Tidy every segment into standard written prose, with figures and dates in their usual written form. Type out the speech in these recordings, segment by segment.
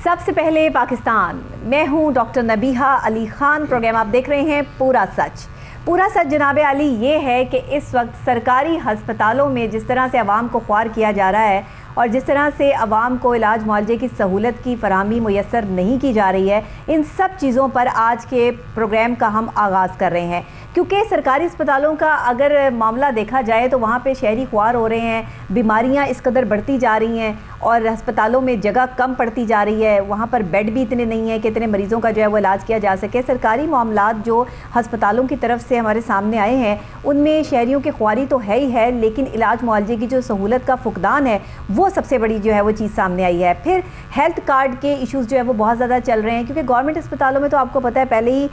सबसे पहले पाकिस्तान, मैं हूं डॉक्टर नबीहा अली खान। प्रोग्राम आप देख रहे हैं पूरा सच। पूरा सच जनाब अली ये है कि इस वक्त सरकारी हस्पतालों में जिस तरह से आवाम को ख्वार किया जा रहा है और जिस तरह से आवाम को इलाज मुआवजे की सहूलत की फराहमी मुयस्सर नहीं की जा रही है, इन सब चीज़ों पर आज के प्रोग्राम का हम आगाज़ कर रहे हैं। क्योंकि सरकारी अस्पतालों का अगर मामला देखा जाए तो वहाँ पे शहरी ख्वार हो रहे हैं, बीमारियाँ इस कदर बढ़ती जा रही हैं और अस्पतालों में जगह कम पड़ती जा रही है। वहाँ पर बेड भी इतने नहीं है कि इतने मरीज़ों का जो है वो इलाज किया जा सके। सरकारी मामलात जो हस्पतालों की तरफ से हमारे सामने आए हैं उनमें शहरियों की ख्वारी तो है ही है, लेकिन इलाज मुआवजे की जो सहूलत का फुकदान है वो सबसे बड़ी जो है वो चीज़ सामने आई है। फिर हेल्थ कार्ड के इश्यूज़ जो है वो बहुत ज़्यादा चल रहे हैं, क्योंकि गवर्नमेंट अस्पतालों में तो आपको पता है पहले ही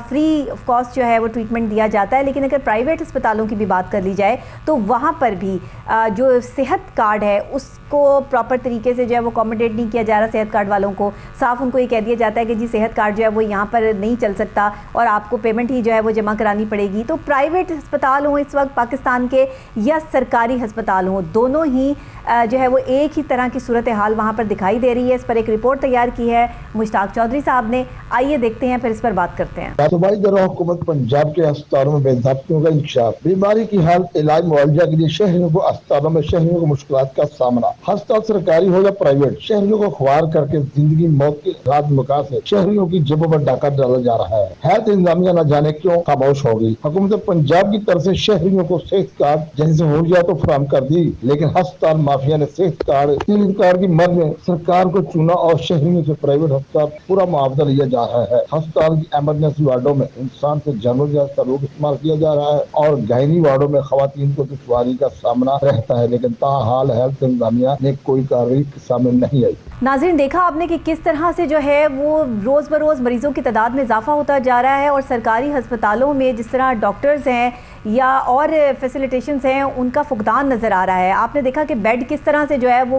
फ्री ऑफ कॉस्ट जो है वो ट्रीटमेंट दिया जाता है, लेकिन अगर प्राइवेट अस्पतालों की भी बात कर ली जाए तो वहाँ पर भी जो सेहत कार्ड है उसको प्रॉपर तरीके से जो है वो अकोमोडेट नहीं किया जा रहा। सेहत कार्ड वालों को साफ उनको ये कह दिया जाता है कि जी सेहत कार्ड जो है वो यहाँ पर नहीं चल सकता और आपको पेमेंट ही जो है वो जमा करानी पड़ेगी। तो प्राइवेट अस्पताल हों इस वक्त पाकिस्तान के या सरकारी अस्पताल हों, दोनों ही जो है वो एक ही तरह की सूरत हाल वहाँ पर दिखाई दे रही है। इस पर एक रिपोर्ट तैयार की है मुश्ताक चौधरी साहब ने, आइए देखते हैं फिर इस पर बात करते हैं। सूबाई दौरान हुकूमत पंजाब के अस्पतालों में बेज़ाब्तियों का इंकशाफ, बीमारी की हालत, इलाज मुआवजा के लिए शहरियों को अस्पतालों में शहरियों को मुश्किलात का सामना। अस्पताल सरकारी हो या प्राइवेट, शहरियों को ख्वार करके जिंदगी मौत के रात मुका से शहरियों की जेबों पर डाका डाला जा रहा है। हेल्थ इंतजामिया न जाने क्यों खामोश हो गई। हुकूमत पंजाब की तरफ से शहरियों को सेहत कार्ड जैसी सहूलियात तो फराहम कर दी, लेकिन अस्पताल माफिया ने सेहत कार्ड की मद में सरकार को चुना और शहरियों से प्राइवेट अस्पताल पूरा मुआवजा लिया जा रहा है। अस्पताल की इमरजेंसी वार्डों में इंसान से जानवर जैसा सलूक इस्तेमाल किया जा रहा है और गायनी वार्डों में खवातीन को दुश्वारी का सामना रहता है, लेकिन ताहाल हेल्थ इंतजामिया ने कोई कार्रवाई सामने नहीं आई। नाज़रीन, देखा आपने कि किस तरह से जो है वो रोज़ बरोज़ मरीज़ों की तादाद में इजाफा होता जा रहा है और सरकारी हस्पतालों में जिस तरह डॉक्टर्स हैं या और फैसिलिटेशंस हैं उनका फुकदान नज़र आ रहा है। आपने देखा कि बेड किस तरह से जो है वो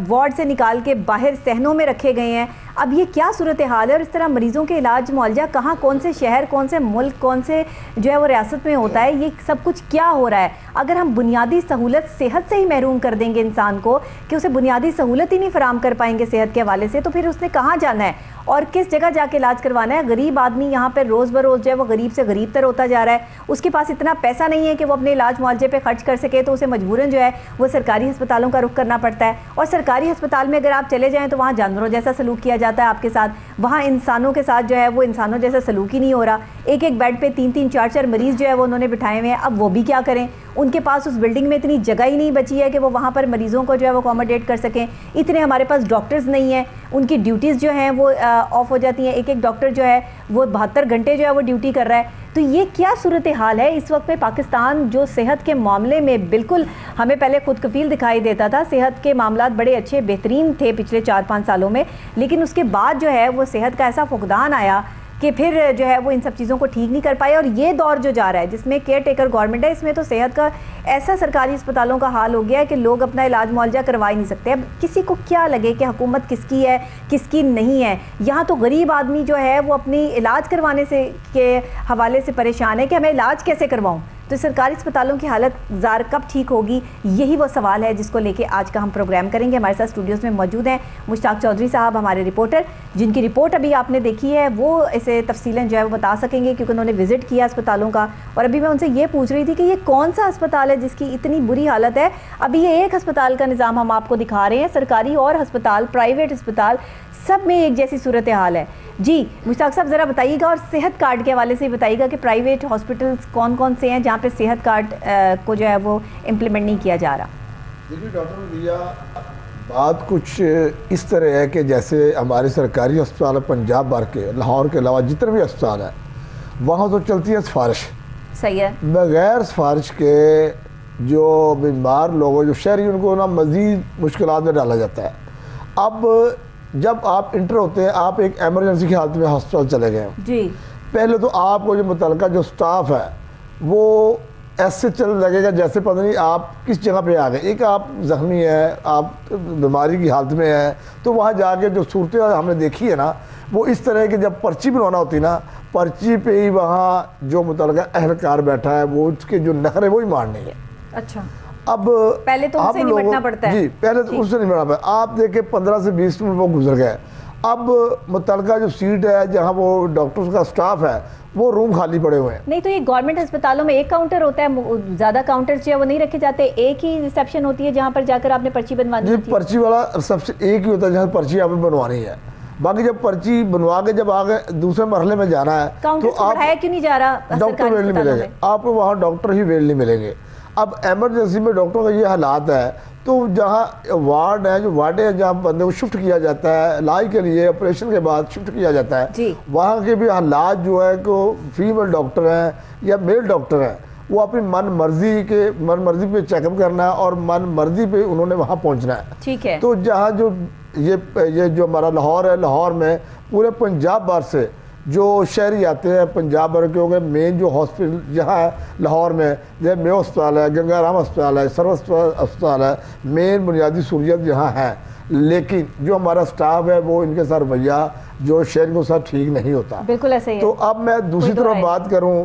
वार्ड से निकाल के बाहर सहनों में रखे गए हैं। अब ये क्या सूरत हाल है और इस तरह मरीज़ों के इलाज मुआवजा कहाँ, कौन से शहर, कौन से मुल्क, कौन से जो है वो रियासत में होता है, ये सब कुछ क्या हो रहा है? अगर हम बुनियादी सहूलत सेहत से ही महरूम कर देंगे इंसान को कि उसे बुनियादी सहूलत ही नहीं फराहम कर पाएंगे सेहत के हवाले से, तो फिर उसने कहाँ जाना है और किस जगह जाके इलाज करवाना है? गरीब आदमी यहाँ पर रोज़ बरोज़ जो है वो गरीब से गरीब तर होता जा रहा है। उसके पास इतना पैसा नहीं है कि वो अपने इलाज मुआवजे पे खर्च कर सके, तो उसे मजबूरन जो है वो सरकारी अस्पतालों का रुख करना पड़ता है। और सरकारी अस्पताल में अगर आप चले जाएँ तो वहाँ जानवरों जैसा सलूक किया जाता है आपके साथ, वहाँ इंसानों के साथ जो है वो इंसानों जैसा सलूक ही नहीं हो रहा। एक एक बेड पे 3-3, 4-4 मरीज़ जो है वो उन्होंने बिठाए हुए हैं। अब वो भी क्या करें? उनके पास उस बिल्डिंग में इतनी जगह ही नहीं बची है कि वो वहाँ पर मरीज़ों को जो है वो अकोमोडेट कर सकें। इतने हमारे पास डॉक्टर्स नहीं हैं, उनकी ड्यूटीज़ जो हैं वो ऑफ हो जाती हैं। एक एक डॉक्टर जो है वो 72 घंटे जो है वो ड्यूटी कर रहा है। तो ये क्या सूरत हाल है इस वक्त में पाकिस्तान, जो सेहत के मामले में बिल्कुल हमें पहले खुद कफील दिखाई देता था। सेहत के मामलात बड़े अच्छे बेहतरीन थे पिछले 4-5 सालों में, लेकिन उसके बाद जो है वो सेहत का ऐसा फुकदान आया कि फिर जो है वो इन सब चीज़ों को ठीक नहीं कर पाए। और ये दौर जो जा रहा है जिसमें केयर टेकर गवर्नमेंट है, इसमें तो सेहत का ऐसा सरकारी अस्पतालों का हाल हो गया है कि लोग अपना इलाज मुआवजा करवा ही नहीं सकते। अब किसी को क्या लगे कि हुकूमत किसकी है किसकी नहीं है, यहाँ तो गरीब आदमी जो है वो अपनी इलाज करवाने से के हवाले से परेशान है कि मैं इलाज कैसे करवाऊँ। तो सरकारी अस्पतालों की हालत ज़ार कब ठीक होगी, यही वो सवाल है जिसको लेके आज का हम प्रोग्राम करेंगे। हमारे साथ स्टूडियोज़ में मौजूद हैं मुश्ताक चौधरी साहब, हमारे रिपोर्टर, जिनकी रिपोर्ट अभी आपने देखी है। वो इसे तफसीलन जो है वो बता सकेंगे क्योंकि उन्होंने विज़िट किया अस्पतालों का। और अभी मैं उनसे ये पूछ रही थी कि ये कौन सा अस्पताल है जिसकी इतनी बुरी हालत है। अभी ये एक अस्पताल का निज़ाम हम आपको दिखा रहे हैं, सरकारी और अस्पताल, प्राइवेट अस्पताल, सब में एक जैसी सूरत हाल है। जी मुश्ताक साहब, ज़रा बताइएगा और सेहत कार्ड के हवाले से बताइएगा कि प्राइवेट हॉस्पिटल्स कौन कौन से हैं जहाँ पे सेहत कार्ड को जो है वो इम्प्लीमेंट नहीं किया जा रहा। देखिए डॉक्टर भैया, बात कुछ इस तरह है कि जैसे हमारे सरकारी अस्पताल पंजाब भर के, लाहौर के अलावा जितने भी अस्पताल हैं वहाँ तो चलती है सिफारिश। सही है। बगैर सिफारिश के जो बीमार लोगों, जो शहरी, उनको ना मज़ीद मुश्किलात में डाला जाता है। अब जब आप इंटर होते हैं, आप एक एमरजेंसी की हालत में हॉस्पिटल चले गए जी, पहले तो आपको जो मुतलका जो स्टाफ है वो ऐसे चल लगेगा जैसे पता नहीं आप किस जगह पे आ गए। एक आप ज़ख्मी है, आप बीमारी की हालत में है, तो वहाँ जाके जो सूरतें हमने देखी है ना, वो इस तरह की जब पर्ची बनवाना होती है ना, पर्ची पे ही वहाँ जो मुतलका अहलकार बैठा है वो उसके जो नखरे वो ही मारने है। अच्छा, अब पहले तो उससे निपटना पड़ता है। जी, पहले तो उससे निपटना पड़ता है। आप देखे 15 से 20 मिनट वो गुजर गए, अब मुतलका जो सीट है जहाँ वो डॉक्टर्स का स्टाफ है वो रूम खाली पड़े हुए हैं। नहीं तो ये गवर्नमेंट अस्पतालों में एक काउंटर होता है, ज्यादा काउंटर्स जो है वो नहीं रखे जाते, एक ही रिसेप्शन होती है जहाँ पर जाकर आपने पर्ची बनवानी होती है। पर्ची वाला रिसेप्शन एक ही होता है जहाँ पर्ची आपने बनवानी है। बाकी जब पर्ची बनवा के जब आगे दूसरे मरहले में जाना है तो आप बढ़ाया क्यों नहीं जा रहा? डॉक्टर वेल नहीं मिलेंगे आपको, वहाँ डॉक्टर ही वेल नहीं मिलेंगे। अब एमरजेंसी में डॉक्टरों का ये हालात है, तो जहाँ वार्ड है, जो वार्ड है जहाँ बंदे को शिफ्ट किया जाता है इलाज के लिए, ऑपरेशन के बाद शिफ्ट किया जाता है, वहाँ के भी हालात जो है कि फीमेल डॉक्टर हैं या मेल डॉक्टर हैं, वो अपनी मन मर्जी पे चेकअप करना है और मन मर्जी पे उन्होंने वहाँ पहुँचना है। ठीक है। तो जहाँ जो ये जो हमारा लाहौर है, लाहौर में पूरे पंजाब भर से जो शहरी आते हैं पंजाब भर के, हो गए मेन जो हॉस्पिटल जहाँ है लाहौर में, जैसे मेयो अस्पताल है, गंगाराम अस्पताल है, सर्व अस्पताल है, मेन बुनियादी सहूलियत यहाँ है। लेकिन जो हमारा स्टाफ है वो इनके साथ रवैया जो शहर को साथ ठीक नहीं होता। बिल्कुल ऐसे ही। तो अब मैं दूसरी तरफ बात करूँ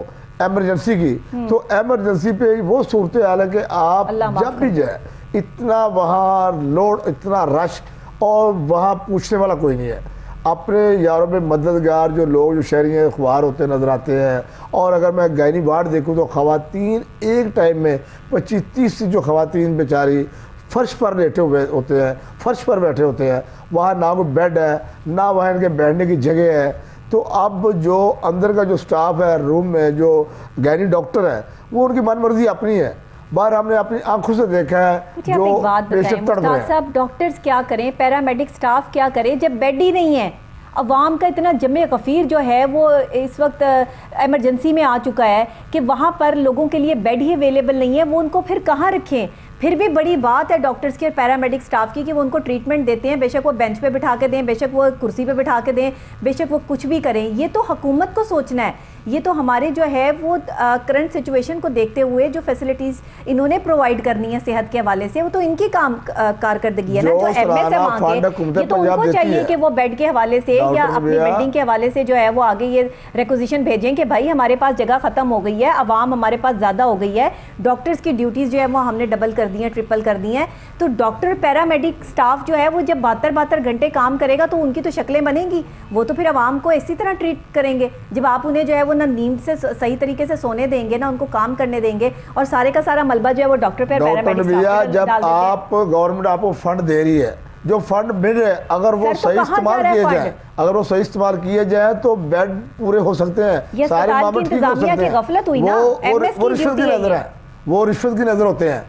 एमरजेंसी की, तो एमरजेंसी पे वो सूरत हाल है कि आप जब भी जाए इतना वहाँ लोड, इतना रश, और वहाँ पूछने वाला कोई नहीं है। अपने यारों में मददगार जो लोग, जो शहरी अखबार होते नज़र आते हैं। और अगर मैं गायनी वार्ड देखूँ तो ख़वातीन एक टाइम में 25-30 जो ख़वातीन बेचारी फर्श पर लेटे हुए होते हैं, फर्श पर बैठे होते हैं, वहाँ ना कोई बेड है, ना वहाँ इनके बैठने की जगह है। तो अब जो अंदर का जो स्टाफ है रूम में, जो गायनी डॉक्टर है, वो उनकी मन मर्जी अपनी है। बाहर हमने अपनी आंखों से देखा है जो पेशेंट तड़प रहे हैं। साहब डॉक्टर्स क्या करें, पैरामेडिक स्टाफ क्या करे जब बेड ही नहीं है? अवाम का इतना जमे गफीर जो है वो इस वक्त इमरजेंसी में आ चुका है कि वहाँ पर लोगों के लिए बेड ही अवेलेबल नहीं है, वो उनको फिर कहाँ रखें? फिर भी बड़ी बात है डॉक्टर्स की और पैरामेडिक स्टाफ की कि वो उनको ट्रीटमेंट देते हैं, बेशक वो बेंच पे बिठा के दें, बेशक वो कुर्सी पे बिठा के दें, बेशक वो कुछ भी करें। ये तो हुकूमत को सोचना है। ये तो हमारे जो है वो करंट सिचुएशन को देखते हुए जो फैसिलिटीज़ इन्होंने प्रोवाइड करनी है सेहत के हवाले से, वो तो इनकी कारकर्दगी है ना। जो एमएस है मांगे, ये तो उनको चाहिए कि वो बेड के हवाले से या अपनी बिल्डिंग के हवाले से जो है वो आगे ये रिक्वेजिशन भेजें कि भाई हमारे पास जगह ख़त्म हो गई है, अवाम हमारे पास ज़्यादा हो गई है, डॉक्टर्स की ड्यूटीज़ जो है वो हमने डबल कर दी हैं, ट्रिपल कर दी हैं। तो डॉक्टर पैरामेडिक स्टाफ जो है वो जब 72 घंटे काम करेगा तो उनकी तो शक्लें बनेंगी, वो तो फिर आवाम को इसी तरह ट्रीट करेंगे। जब आप उन्हें जो है वो ना नींद से सही तरीके से सोने देंगे, ना उनको काम करने देंगे, और सारे का सारा मलबा जो है वो डॉक्टर पे पैरामेडिक स्टाफ जब आप गवर्नमेंट आपको फंड दे रही है, जो फंड मिल रहे हैं, अगर वो सही इस्तेमाल किए जाए, अगर वो सही इस्तेमाल किए जाए तो बेड पूरे हो सकते हैं, सारे मामले ठीक हो सकते हैं। वो रिश्वत की नजर है, वो रिश्वत की नजर होते हैं।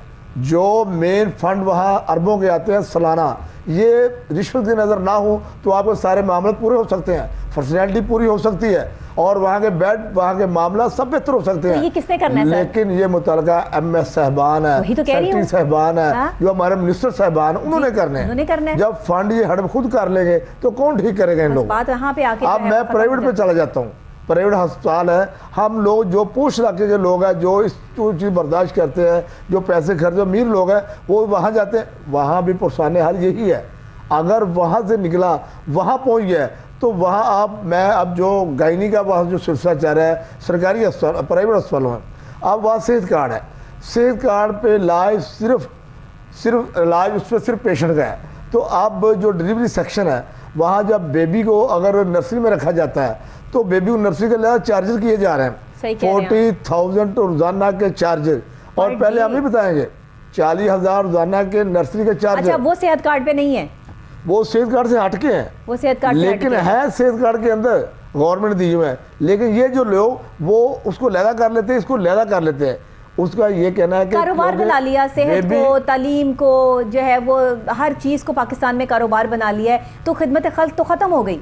जो मेन फंड वहाँ अरबों के आते हैं सालाना, ये रिश्वत की नज़र ना हो तो आपके सारे मामले पूरे हो सकते हैं, फर्सनैलिटी पूरी हो सकती है, और वहाँ के बेड, वहाँ के मामला सब बेहतर हो सकते हैं। तो ये किसने करना है? लेकिन ये मुतलका MS साहबान है, सेक्रेटरी साहबान है, जो हमारे मिनिस्टर साहबान, उन्होंने करने हैं। जब फंड ये हड़प खुद कर लेंगे तो कौन ठीक करेगा इन लोग? अब मैं प्राइवेट पे चला जाता हूँ, प्राइवेट अस्पताल है, हम लोग जो पूछ इलाके के लोग हैं, जो इस चीज़ बर्दाश्त करते हैं, जो पैसे खर्च, अमीर लोग हैं, वो वहाँ जाते हैं। वहाँ भी पुरसाने हाल यही है। अगर वहाँ से निकला, वहाँ पहुँच गया तो वहाँ मैं अब जो गायनी का वहाँ जो सिलसिला चल रहा है सरकारी अस्पताल, प्राइवेट अस्पतालों में, अब वहाँ सेहत कार्ड है, सेहत कार्ड पे इलाज सिर्फ इलाज उस पर सिर्फ पेशेंट का है। तो अब जो डिलीवरी सेक्शन है वहाँ जब बेबी को अगर नर्सरी में रखा जाता है तो बेबी को नर्सरी के लिए चार्जेस किए जा रहे हैं, 40,000 रोजाना के चार्जेस। और पहले हम ही बताएंगे 40,000 रोजाना के नर्सरी के चार्जेस। अच्छा, वो सेहत कार्ड पे नहीं है, वो सेहत कार्ड से हटके हैं, वो सेहत कार्ड लेकिन है सेहत कार्ड के अंदर गवर्नमेंट दी हुए हैं। लेकिन ये जो लोग वो उसको लैदा कर लेते हैं, इसको लैदा कर लेते हैं। उसका ये कहना है कि कारोबार बना लिया, सेहत को, तालीम को, जो है वो हर चीज़ को पाकिस्तान में कारोबार बना लिया है, तो खिदमत खल्क तो ख़त्म हो गई।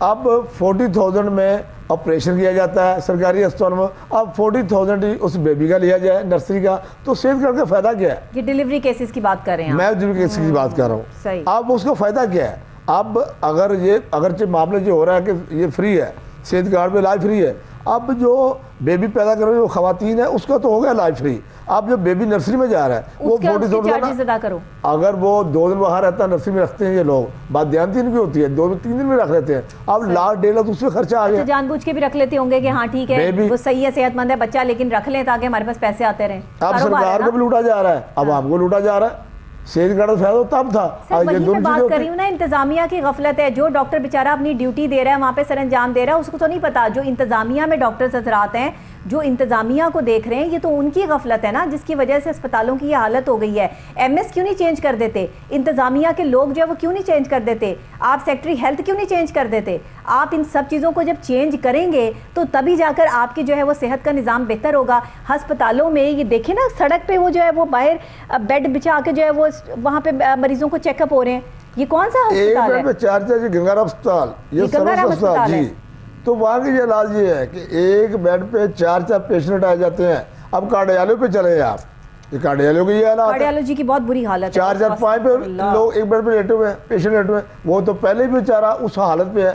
अब 40,000 में ऑपरेशन किया जाता है सरकारी अस्पताल में, अब 40,000 उस बेबी का लिया जाए नर्सरी का, तो सेहत कार्ड का फायदा क्या है? ये डिलीवरी केसेस की बात कर रहे हैं, मैं डिलीवरी केसेस की बात कर रहा हूँ। अब उसका फायदा क्या है? अब अगर मामले जो हो रहा है कि ये फ्री है, सेहत कार्ड पे इलाज फ्री है, अब जो बेबी पैदा कर रही है खवातीन है उसका तो हो गया इलाज फ्री। अब जो बेबी नर्सरी में जा रहा है वो 40,000 अदा करो। अगर वो 2 दिन वहाँ रहता है, नर्सरी में रखते हैं ये लोग, बात ध्यान दिन की होती है, 2-3 दिन में रख लेते हैं। अब लाख 1.5 लाख उसमें खर्चा आ गया। जानबूझ के भी रख लेते होंगे कि हाँ ठीक है वो सही है, सेहतमंद है बच्चा, लेकिन रख लें ताकि हमारे पास पैसे आते रहे। अब सरकार को भी लूटा जा रहा है, अब आपको लूटा जा रहा है। सेहत कार्ड फायदा तब था। वही मैं बात कर रही हूँ ना, इंतजामिया की गफलत है। जो डॉक्टर बेचारा अपनी ड्यूटी दे रहा है, वहाँ पे सर अंजाम दे रहा है, उसको तो नहीं पता। जो इंतजामिया में डॉक्टर्स हजरात हैं, जो इंतजामिया को देख रहे हैं, ये तो उनकी गफलत है ना, जिसकी वजह से अस्पतालों की ये हालत हो गई है। एमएस क्यों नहीं चेंज कर देते? इंतजामिया के लोग जो है वो क्यों नहीं चेंज कर देते? आप सेक्रेटरी हेल्थ क्यों नहीं चेंज कर देते? आप इन सब चीज़ों को जब चेंज करेंगे तो तभी जाकर आपकी जो है वो सेहत का निज़ाम बेहतर होगा। अस्पतालों में ये देखें ना, सड़क पे वो जो है वो बाहर बेड बिछा के जो है वो वहाँ पे मरीजों को चेकअप हो रहे हैं। ये कौन सा अस्पताल है? चार गंगाराम अस्पताल, ये गंगाराम अस्पताल है। तो वहाँ की इलाज ये है कि एक बेड पे 4 पेशेंट आ जाते हैं। अब कार्डियालो पे चले आप, ये कार्डियालो की हालत, कार्डियोलॉजी की बहुत बुरी हालत है। 4-5 लोग एक बेड पे लेटे हुए हैं, पेशेंट लेटे हुए हैं। वो तो पहले ही बेचारा उस हालत पे है,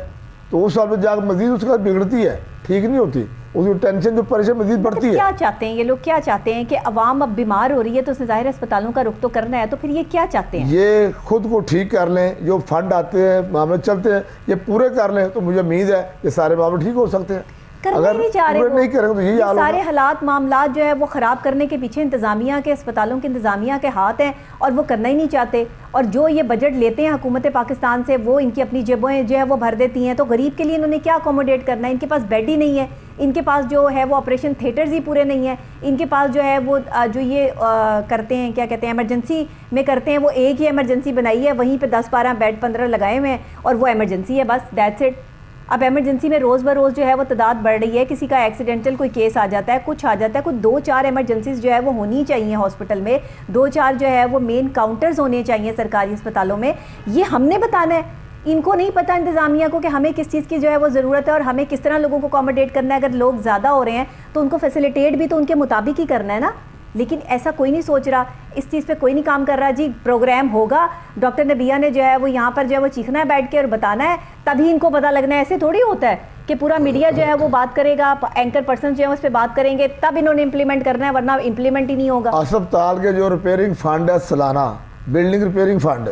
तो उस हालत में जाकर मजीद उसका बिगड़ती है, ठीक नहीं होती, उसकी टेंशन जो परेशान मजीद बढ़ती है। क्या चाहते हैं ये लोग? क्या चाहते हैं कि अवाम अब बीमार हो रही है तो उसने जाहिर अस्पतालों का रुख तो करना है, तो फिर ये क्या चाहते हैं? ये खुद को ठीक कर लें, जो फंड आते हैं, मामले चलते हैं, ये पूरे कर लें तो मुझे उम्मीद है ये सारे मामले ठीक हो सकते हैं। अगर नहीं चाह रहे, नहीं करेंगे तो यही हाल होगा। सारे हालात मामला जो है वो ख़राब करने के पीछे इंतज़ामिया के, अस्पतालों के इंतज़ामिया के हाथ हैं, और वो करना ही नहीं चाहते। और जो ये बजट लेते हैं हुकूमत पाकिस्तान से, वो इनकी अपनी जेबें जो है वो भर देती हैं। तो गरीब के लिए इन्होंने क्या अकोमोडेट करना है? इनके पास बेड ही नहीं है, इनके पास जो है वो ऑपरेशन थिएटर्स ही पूरे नहीं है, इनके पास जो है वो जो ये करते हैं, क्या कहते हैं, एमरजेंसी में करते हैं, वो एक ही एमरजेंसी बनाई है, वहीं पे 10-12 बेड 15 लगाए हुए हैं, और वो एमरजेंसी है, बस दैट्स इट। अब एमरजेंसी में रोज़ ब रोज़ जो है वो तादाद बढ़ रही है। किसी का एक्सीडेंटल कोई केस आ जाता है, कुछ आ जाता है, कुछ 2-4 एमरजेंसीज जो है वो होनी चाहिए हॉस्पिटल में, 2-4 जो है वो मेन काउंटर्स होने चाहिए सरकारी अस्पतालों में। ये हमने बताना है, इनको नहीं पता इंतज़ामिया को कि हमें किस चीज़ की जो है वो ज़रूरत है और हमें किस तरह लोगों को अकोमोडेट करना है। अगर लोग ज़्यादा हो रहे हैं तो उनको फैसिलिटेट भी तो उनके मुताबिक ही करना है ना। लेकिन ऐसा कोई नहीं सोच रहा, इस चीज़ पे कोई नहीं काम कर रहा। जी प्रोग्राम होगा, डॉक्टर नबिया ने जो है वो यहाँ पर जो है वो चीखना है बैठ के और बताना है, तभी इनको पता लगना है। ऐसे थोड़ी होता है कि पूरा मीडिया जो है वो बात करेगा, एंकर पर्सन जो है उस पर बात करेंगे, तब इन्होंने इम्प्लीमेंट करना है, वरना इम्प्लीमेंट ही नहीं होगा। अस्पताल के जो रिपेयरिंग फंड है सालाना, बिल्डिंग रिपेयरिंग फंड,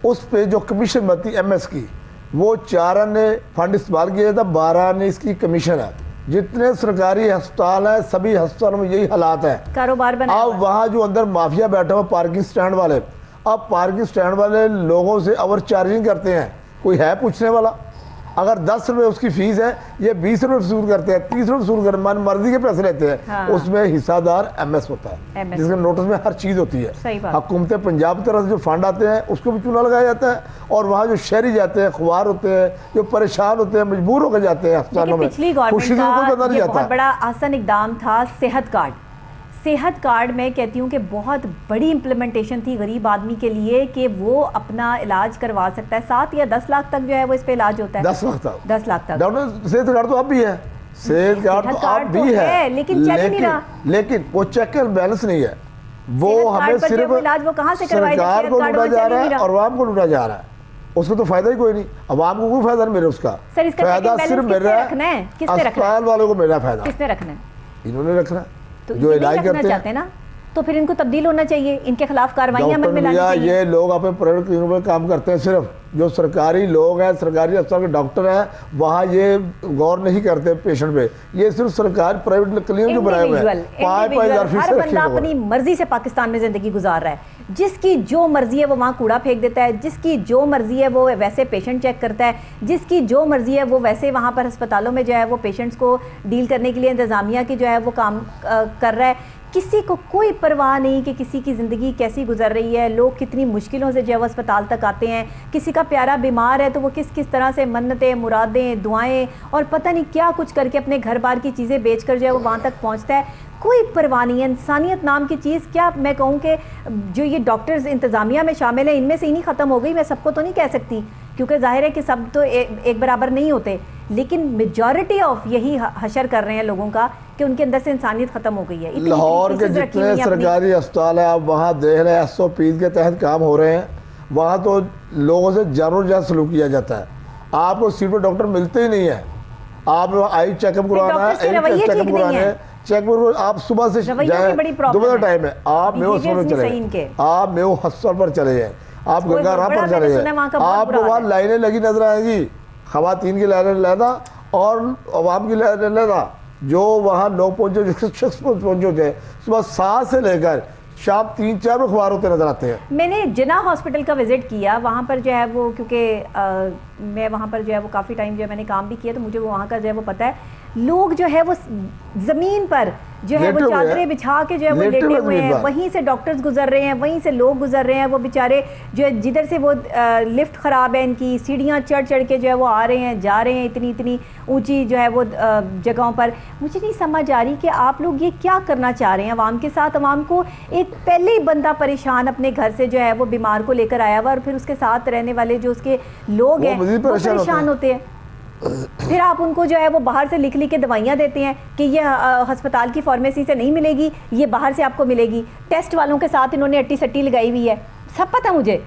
उस पर जो कमीशन बनती एमएस की, वो 4 ने फंड इस्तेमाल किया था, 12 ने इसकी कमीशन है। जितने सरकारी अस्पताल हैं सभी अस्पतालों में यही हालात है, कारोबार बना। अब वहाँ जो अंदर माफिया बैठा हुआ पार्किंग स्टैंड वाले, अब पार्किंग स्टैंड वाले लोगों से ओवर चार्जिंग करते हैं, कोई है पूछने वाला? अगर 10 रुपये उसकी फीस है, ये 20 रुपये वसूल करते हैं, 30 रुपये वसूल करते हैं, मन मर्जी के पैसे लेते हैं। हाँ। उसमें हिस्सादार एमएस होता है, जिसके नोटिस में हर चीज़ होती है। हुकूमत पंजाब तरफ से जो फंड आते हैं उसको भी चूना लगाया जाता है, और वहाँ जो शहरी जाते हैं, खुआर होते हैं, जो परेशान होते हैं, मजबूर होकर जाते हैं अस्पतालों में। पिछली गवर्नमेंट का ये बहुत बड़ा आसान इकदाम था सेहत कार्ड। सेहत कार्ड में कहती हूँ कि बहुत बड़ी इम्प्लीमेंटेशन थी गरीब आदमी के लिए कि वो अपना इलाज करवा सकता है। 7 या 10 लाख तक जो है वो इस पे इलाज होता है। 10 लाख तक, 10 लाख तक। डॉक्टर सेहत कार्ड तो अब भी है, सेहत कार्ड तो अब भी है, लेकिन चल नहीं रहा। लेकिन वो चेक एंड बैलेंस नहीं है, वो हमें सिर्फ इलाज वो कहाँ से करवाएं? सरकार को लूटा जा रहा है और आवाम को लूटा जा रहा है, उसको तो फायदा ही कोई नहीं। अवाम को कोई फायदा नहीं मिल रहा, उसका फायदा सिर्फ मिल रहा है अस्पताल वालों को मिल रहा है। फायदा किसने रखना है? इन्होंने रखना है, तो जो इलाज करते हैं ना, तो फिर इनको तब्दील होना चाहिए, इनके खिलाफ कार्रवाई अमल में लानी चाहिए। ये लोग अपने प्राइवेट क्लिनिक में काम करते हैं, सिर्फ जो सरकारी लोग हैं, सरकारी अस्पताल के डॉक्टर हैं, वहाँ ये गौर नहीं करते पेशेंट पे। ये सिर्फ सरकारी प्राइवेट क्लिनिक जो बनाए हुए हैं, 5,000 फीस हर बंदा अपनी मर्जी से पाकिस्तान में जिंदगी गुजार रहा है। जिसकी जो मर्जी है वो वहाँ कूड़ा फेंक देता है, जिसकी जो मर्जी है वो वैसे पेशेंट चेक करता है, जिसकी जो मर्जी है वो वैसे वहाँ पर अस्पतालों में जो है वो पेशेंट्स को डील करने के लिए इंतज़ामिया की जो है वो काम कर रहा है। किसी को कोई परवाह नहीं कि किसी की ज़िंदगी कैसी गुजर रही है, लोग कितनी मुश्किलों से जो है वो अस्पताल तक आते हैं। किसी का प्यारा बीमार है तो वो किस किस तरह से मन्नतें, मुरादें, दुआएं और पता नहीं क्या कुछ करके अपने घर बार की चीज़ें बेचकर जो है वो वहाँ तक पहुँचता है। कोई परवाह नहीं है। इंसानियत नाम की चीज़ क्या मैं कहूँ कि जो ये डॉक्टर्स इंतज़ामिया में शामिल हैं, इनमें से ही नहीं ख़त्म हो गई। मैं सबको तो नहीं कह सकती, क्योंकि जाहिर है कि सब तो एक बराबर नहीं होते, लेकिन मेजॉरिटी ऑफ यही हशर कर रहे हैं लोगों का कि उनके अंदर से इंसानियत ख़त्म हो गई है। लाहौर के जितने सरकारी अस्पताल है आप वहाँ देख रहे हैं, SOPs के तहत काम हो रहे हैं, वहाँ तो लोगों से जानवर जैसा सलूक किया जाता है। आपको सीट पर डॉक्टर मिलते ही नहीं है। आप आई चेकअप करवाना है, चेकअप कराना है, चेकअप आप सुबह से जाए, दोपहर टाइम है, आप मेो में चले, आप मेो अस्पताल पर चले जाए, आप गंगाराम पर चले जाए, आपको वहाँ लाइनें लगी नजर आएंगी, खवातीन की लाइनें लहदा और अवाम की लाइनें लहदा। जो वहाँ लोग पहुँचे, जो शख्स पहुँचे थे सुबह 7 से लेकर शाम 3-4 अखबार होते नजर आते हैं। मैंने जिना हॉस्पिटल का विजिट किया, वहाँ पर जो है वो, क्योंकि मैं वहाँ पर जो है वो काफ़ी टाइम जो है मैंने काम भी किया, तो मुझे वहाँ का जो है वो पता है। लोग जो है वो ज़मीन पर जो है वो चादरें बिछा के जो है वो लेटे हुए हैं, वहीं से डॉक्टर्स गुजर रहे हैं, वहीं से लोग गुजर रहे हैं। वो बेचारे जो है जिधर से वो लिफ्ट ख़राब है इनकी, सीढ़ियाँ चढ़ चढ़ के जो है वो आ रहे हैं जा रहे हैं इतनी इतनी ऊंची जो है वो जगहों पर। मुझे नहीं समझ आ रही कि आप लोग ये क्या करना चाह रहे हैं अवाम के साथ। अवाम को एक पहले ही बंदा परेशान अपने घर से जो है वो बीमार को लेकर आया हुआ, और फिर उसके साथ रहने वाले जो उसके लोग हैं वो परेशान होते हैं। फिर आप उनको जो है वो बाहर से लिख लिख के दवाइयाँ देते हैं कि ये अस्पताल की फार्मेसी से नहीं मिलेगी, ये बाहर से आपको मिलेगी। टेस्ट वालों के साथ इन्होंने अट्टी सट्टी लगाई हुई है। सब पता मुझे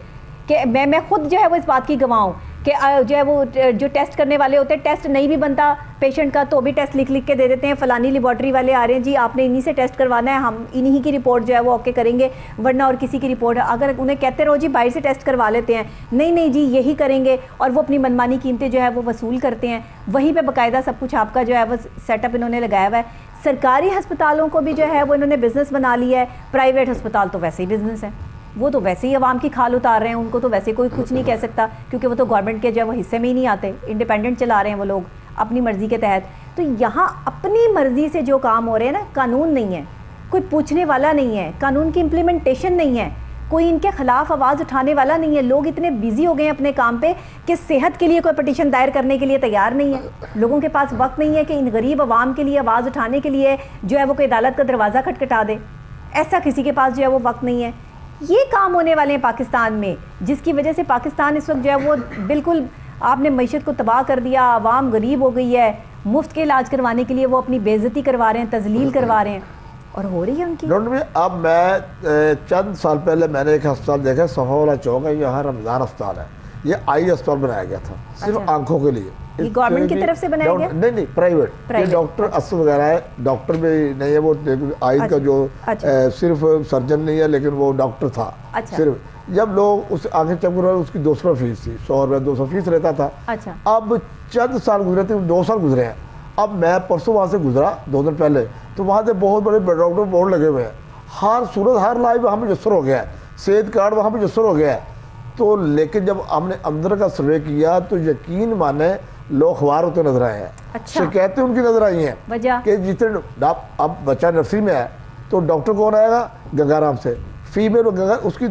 कि मैं खुद जो है वो इस बात की गवाह हूँ कि जो है वो जो टेस्ट करने वाले होते हैं, टेस्ट नहीं भी बनता पेशेंट का तो भी टेस्ट लिख लिख के दे देते हैं। फलानी लेबॉर्ट्री वाले आ रहे हैं जी, आपने इन्हीं से टेस्ट करवाना है, हम इन्हीं की रिपोर्ट जो है वो ओके करेंगे, वरना और किसी की रिपोर्ट। अगर उन्हें कहते रहो जी बाहर से टेस्ट करवा लेते हैं, नहीं नहीं जी यही करेंगे, और वो अपनी मनमानी कीमतें जो है वो वसूल करते हैं। वहीं पर बाकायदा सब कुछ आपका जो है वो सेटअप इन्होंने लगाया हुआ है। सरकारी अस्पतालों को भी जो है वो इन्होंने बिज़नेस बना लिया है। प्राइवेट अस्पताल तो वैसे ही बिज़नेस है, वो तो वैसे ही आवाम की खाल उतार रहे हैं, उनको तो वैसे कोई कुछ नहीं कह सकता, क्योंकि वो तो गवर्नमेंट के जो है वो हिस्से में ही नहीं आते, इंडिपेंडेंट चला रहे हैं वो लोग अपनी मर्ज़ी के तहत। तो यहाँ अपनी मर्ज़ी से जो काम हो रहे हैं ना, कानून नहीं है, कोई पूछने वाला नहीं है, कानून की इम्प्लीमेंटेशन नहीं है, कोई इनके खिलाफ आवाज़ उठाने वाला नहीं है। लोग इतने बिजी हो गए हैं अपने काम पे कि सेहत के लिए कोई पटिशन दायर करने के लिए तैयार नहीं है। लोगों के पास वक्त नहीं है कि इन गरीब आवाम के लिए आवाज़ उठाने के लिए जो है वो कोई अदालत का दरवाज़ा खटखटा दे, ऐसा किसी के पास जो है वो वक्त नहीं है। ये काम होने वाले हैं पाकिस्तान में, जिसकी वजह से पाकिस्तान इस वक्त जो है वो बिल्कुल आपने मईशत को तबाह कर दिया। आवाम गरीब हो गई है, मुफ्त के इलाज करवाने के लिए वो अपनी बेइज्जती करवा रहे हैं, तजलील करवा रहे हैं, और हो रही है उनकी। अब मैं चंद साल पहले मैंने एक अस्पताल देखा, सफावाला चौक है, यहाँ रमज़ान अस्पताल है। ये आई अस्पताल बनाया गया था सिर्फ आंखों के लिए। ये गवर्नमेंट की तरफ से बनाया गया? नहीं, प्राइवेट। ये डॉक्टर असद वगैरह है, डॉक्टर भी नहीं है वो, आई का जो सिर्फ सर्जन नहीं है लेकिन वो डॉक्टर था। सिर्फ जब लोग उस आंखें चेक करवाए उसकी 200 फीस थी, 100 रुपये 200 फीस रहता था। अब चंद साल गुजरे थे, 2 साल गुजरे हैं। अब मैं परसों वहाँ से गुजरा 2 दिन पहले, तो वहाँ से बहुत बड़े डॉक्टर बोर्ड लगे हुए हैं, हर सूरत हर लाइव वहाँ पर मुयसर हो गया है, सेहत कार्ड वहाँ पर मुयसर हो गया है। तो लेकिन जब हमने अंदर का सर्वे किया तो यकीन माने लोग अखबार होते नजर आए हैं। शिकायतें उनकी नजर आई हैं कि जितने अब बच्चा नर्सरी में है तो डॉक्टर कौन आएगा? गंगाराम से, फीमेल गंगा, उसकी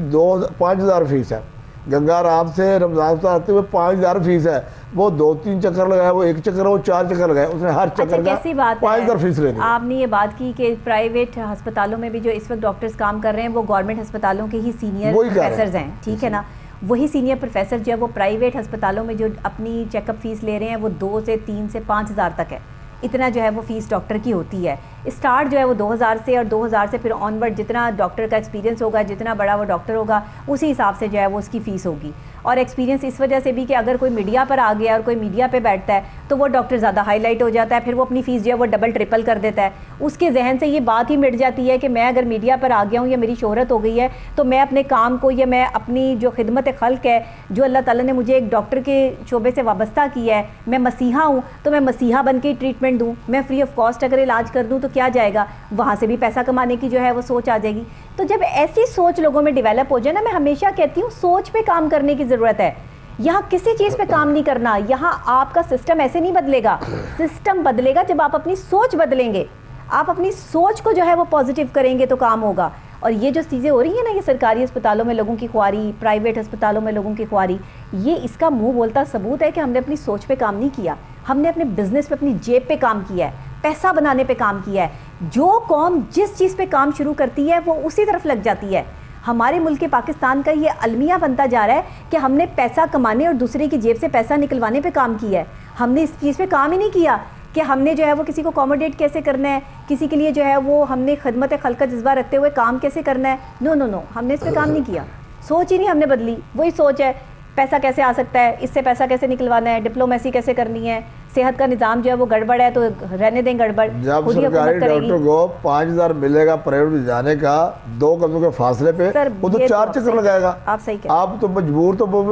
5,000 फीस है। गंगाराम से रमजान से आते हुए 5,000 फीस है। वो 2-3 चक्कर लगाया, वो 1 चक्कर, वो 4 चक्कर लगाए, उसने हर चक्कर का 5,000 फीस लेनी। आपने ये बात की कि प्राइवेट अस्पतालों में भी जो इस वक्त डॉक्टर्स काम कर रहे हैं वो गवर्नमेंट अस्पतालों के ही सीनियर प्रोफेसर हैं, ठीक है ना। वही सीनियर प्रोफेसर जो है वो प्राइवेट अस्पतालों में जो अपनी चेकअप फीस ले रहे हैं वो 2 से 3 से 5,000 तक है। इतना जो है वो फ़ीस डॉक्टर की होती है। स्टार्ट जो है वो 2,000 से, और 2,000 से फिर ऑनवर्ड जितना डॉक्टर का एक्सपीरियंस होगा, जितना बड़ा वो डॉक्टर होगा, उसी हिसाब से जो है वो उसकी फ़ीस होगी। और एक्सपीरियंस इस वजह से भी कि अगर कोई मीडिया पर आ गया और कोई मीडिया पे बैठता है तो वो डॉक्टर ज़्यादा हाईलाइट हो जाता है, फिर वो अपनी फ़ीस जो है वो डबल ट्रिपल कर देता है। उसके जहन से ये बात ही मिट जाती है कि मैं अगर मीडिया पर आ गया हूँ या मेरी शोहरत हो गई है तो मैं अपने काम को, या मैं अपनी जो खिदमत खल्क है, जो अल्लाह ताला ने मुझे एक डॉक्टर के शोबे से वाबस्ता किया है, मैं मसीहा हूँ तो मैं मसीहा बन के ट्रीटमेंट दूँ, मैं फ्री ऑफ कॉस्ट अगर इलाज कर दूँ तो क्या जाएगा, वहाँ से भी पैसा कमाने की जो है वो सोच आ जाएगी। तो जब ऐसी सोच लोगों में डेवलप हो जाए ना, मैं हमेशा कहती हूँ सोच पे काम करने की ज़रूरत है। यहाँ किसी चीज़ पे काम नहीं करना, यहाँ आपका सिस्टम ऐसे नहीं बदलेगा। सिस्टम बदलेगा जब आप अपनी सोच बदलेंगे, आप अपनी सोच को जो है वो पॉजिटिव करेंगे तो काम होगा। और ये जो चीज़ें हो रही है ना, ये सरकारी अस्पतालों में लोगों की ख्वारी, प्राइवेट अस्पतालों में लोगों की ख्वारी, ये इसका मुंह बोलता सबूत है कि हमने अपनी सोच पे काम नहीं किया, हमने अपने बिजनेस पे, अपनी जेब पे काम किया है, पैसा बनाने पे काम किया है। जो कौम जिस चीज़ पे काम शुरू करती है वो उसी तरफ लग जाती है। हमारे मुल्क के पाकिस्तान का ये अलमिया बनता जा रहा है कि हमने पैसा कमाने और दूसरे की जेब से पैसा निकलवाने पे काम किया है। हमने इस चीज़ पे काम ही नहीं किया कि हमने जो है वो किसी को अकोमोडेट कैसे करना है, किसी के लिए जो है वो हमने खिदमत खल्क का जज्बा रखते हुए काम कैसे करना है। नो नो नो, हमने इस पर काम नहीं किया, सोच ही नहीं हमने बदली। वही सोच है पैसा कैसे आ सकता है, इससे पैसा कैसे निकलवाना है, डिप्लोमेसी कैसे करनी है, सेहत का निज़ाम जो है वो गड़बड़ है तो रहने दें गड़बड़। जब सरकारी डॉक्टर को 5,000 मिलेगा प्राइवेट में जाने का 2 कदम के फासले पे, वो तो 4 चक्कर लगाएगा। आप सही कह, आप तो मजबूर तो वो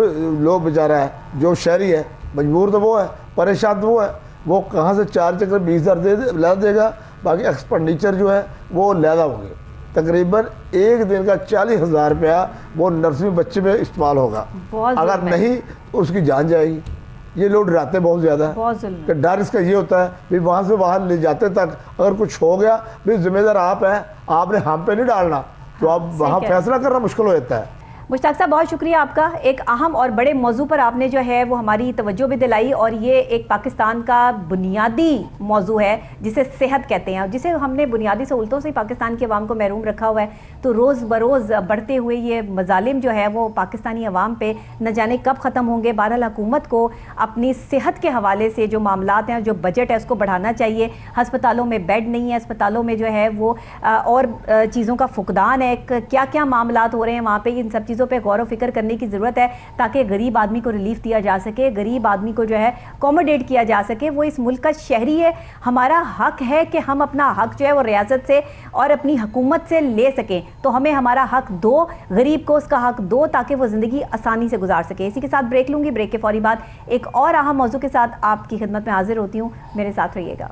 लोग बेचारा है, जो शहरी है मजबूर तो वो है, परेशान तो वो है, वो कहाँ से 4 चक्कर 20,000 ला देगा, बाकी एक्सपेंडिचर जो है वो ज़्यादा होंगे, तकरीबन एक दिन का 40,000 रुपया वो नर्सरी बच्चे में इस्तेमाल होगा। अगर नहीं उसकी जान जाएगी। ये लोग डराते बहुत ज़्यादा कि डर इसका ये होता है भी वहाँ से वहाँ ले जाते तक अगर कुछ हो गया भी जिम्मेदार आप हैं, आपने हम पे नहीं डालना, तो आप वहाँ फैसला करना मुश्किल हो जाता है। मुश्ताक साहब बहुत शुक्रिया आपका। एक अहम और बड़े मौजू पर आपने जो है वो हमारी तवज्जो भी दिलाई, और ये एक पाकिस्तान का बुनियादी मौजू है जिसे सेहत कहते हैं, और जिसे हमने बुनियादी सहूलतों से पाकिस्तान की आवाम को महरूम रखा हुआ है। तो रोज़ बरोज़ बढ़ते हुए ये मजालिम जो है वो पाकिस्तानी आवाम पे न जाने कब ख़त्म होंगे। बहरहाल हुकूमत को अपनी सेहत के हवाले से जो मामलात हैं, जो बजट है, उसको बढ़ाना चाहिए। हस्पतालों में बेड नहीं है, अस्पतालों में जो है वो और चीज़ों का फुकदान है, क्या क्या मामलात हो रहे हैं वहाँ पर, इन सब पे गौर व फिक्र करने की ज़रूरत है ताकि गरीब आदमी को रिलीफ दिया जा सके, गरीब आदमी को जो है अकोमोडेट किया जा सके। वो इस मुल्क का शहरी है, हमारा हक है कि हम अपना हक जो है वो रियासत से और अपनी हुकूमत से ले सकें। तो हमें हमारा हक दो, गरीब को उसका हक दो, ताकि वो ज़िंदगी आसानी से गुजार सके। इसी के साथ ब्रेक लूँगी। ब्रेक के फौरी बाद एक और अहम मौजू के साथ आपकी खिदमत में हाजिर होती हूँ। मेरे साथ रहिएगा।